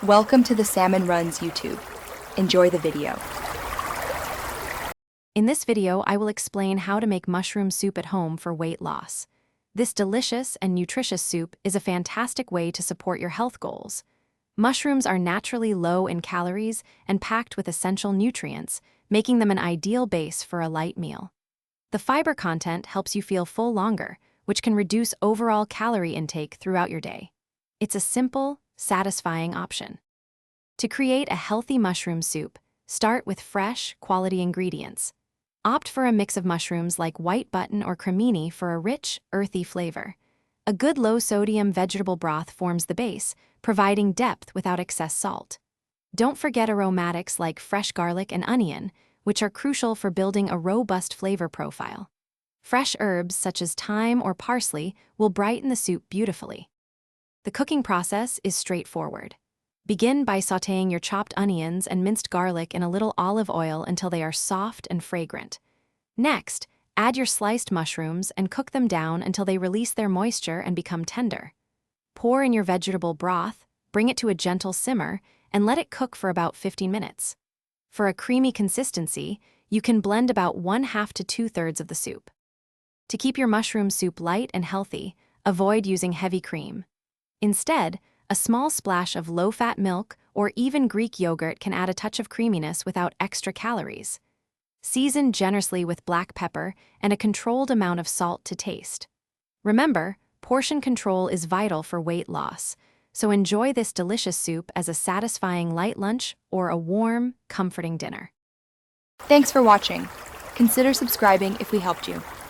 Welcome to the Salmon Runs YouTube. Enjoy the video. In this video, I will explain how to make mushroom soup at home for weight loss. This delicious and nutritious soup is a fantastic way to support your health goals. Mushrooms are naturally low in calories and packed with essential nutrients, making them an ideal base for a light meal. The fiber content helps you feel full longer, which can reduce overall calorie intake throughout your day. It's a simple, satisfying option. To create a healthy mushroom soup, start with fresh, quality ingredients. Opt for a mix of mushrooms like white button or cremini for a rich, earthy flavor. A good low-sodium vegetable broth forms the base, providing depth without excess salt. Don't forget aromatics like fresh garlic and onion, which are crucial for building a robust flavor profile. Fresh herbs such as thyme or parsley will brighten the soup beautifully. The cooking process is straightforward. Begin by sautéing your chopped onions and minced garlic in a little olive oil until they are soft and fragrant. Next, add your sliced mushrooms and cook them down until they release their moisture and become tender. Pour in your vegetable broth, bring it to a gentle simmer, and let it cook for about 15 minutes. For a creamy consistency, you can blend about 1/2 to 2/3 of the soup. To keep your mushroom soup light and healthy, avoid using heavy cream. Instead, a small splash of low-fat milk or even Greek yogurt can add a touch of creaminess without extra calories. Season generously with black pepper and a controlled amount of salt to taste. Remember, portion control is vital for weight loss, so enjoy this delicious soup as a satisfying light lunch or a warm, comforting dinner. Thanks for watching. Consider subscribing if we helped you.